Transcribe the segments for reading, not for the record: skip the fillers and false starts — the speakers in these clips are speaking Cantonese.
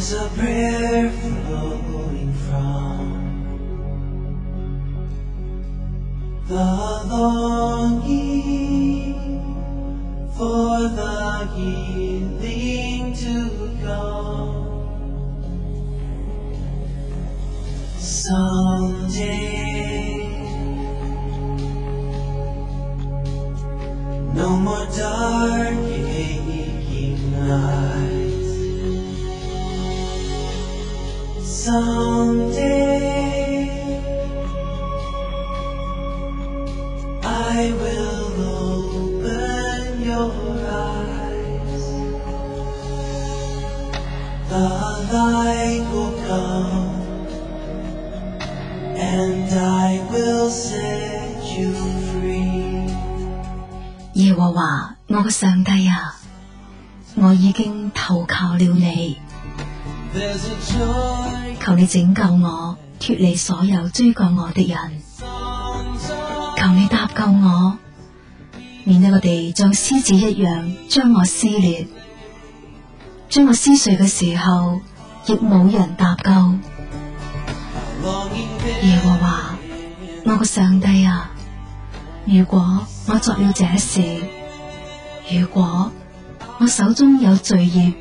There's a prayer flowing from the longing for the healing to come. Someday, no more dark aching nights. Someday I will open your eyes. The light will come and I will set you free. 耶和華，我嘅上帝啊，我已經投靠了你。求你拯救我，脫離所有追趕我的人。求你搭救我，免得佢哋像獅子一樣將我撕裂，將我撕碎嘅時候，亦冇人搭救。耶和華，我嘅上帝啊，如果我作了這事，如果我手中有罪孽，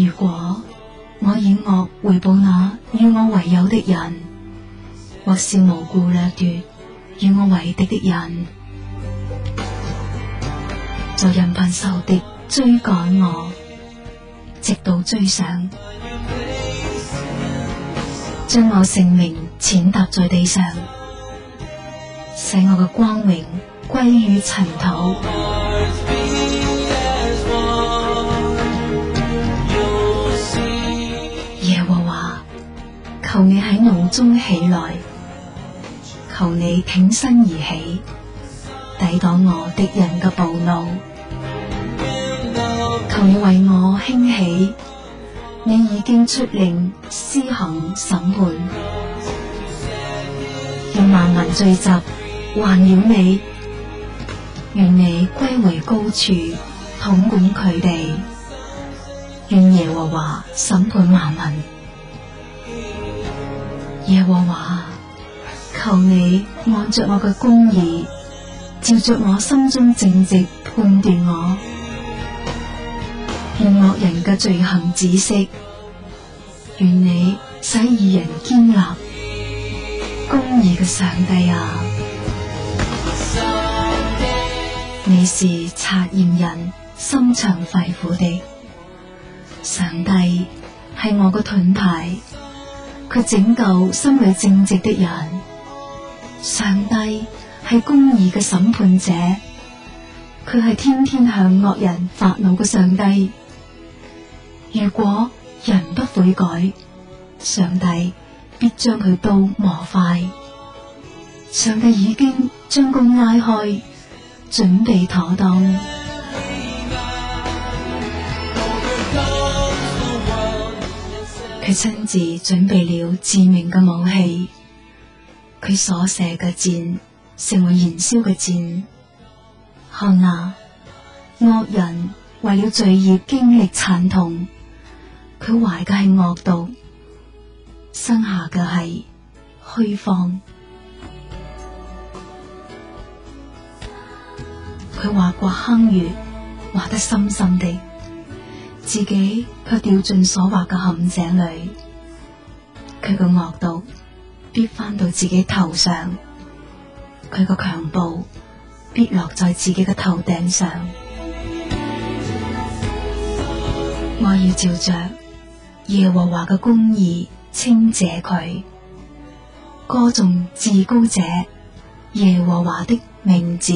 如果我以惡回報那與我為友的人，或是無故掠奪與我為敵的人，就任憑仇敵追趕我，直到追上，將我性命踐踏在地上，使我嘅光榮歸於塵土。耶和華，求你喺怒中起來，求你挺身而起，抵擋我敵人嘅暴怒。求你為我興起，你已經出令施行審判，讓萬民聚集環繞你，願你歸回高處統管佢哋。願耶和華審判萬民。耶和華，求你按着我嘅公義，照着我心中正直判斷我。願惡人嘅罪行止息，願你使義人堅立。公義嘅上帝啊，你是察驗人心腸肺腑的。上帝係我個盾牌，佢拯救心裏正直的人。上帝係公義嘅審判者，佢係天天向惡人發怒嘅上帝。如果人不悔改，上帝必將佢刀磨快。上帝已經將弓拉開，準備妥當。佢親自準備了致命嘅武器，佢所射嘅箭成為燃燒嘅箭。看啊，惡人為了罪孽經歷慘痛，佢懷嘅係惡毒，生下嘅係虛謊。佢劃過坑穴，劃得深深的，自己卻掉進所劃嘅陷阱裏。佢個惡毒必翻到自己頭上，佢個強暴必落在自己嘅頭頂上。我要照着耶和華嘅公義稱謝佢，歌頌至高者耶和華的名字。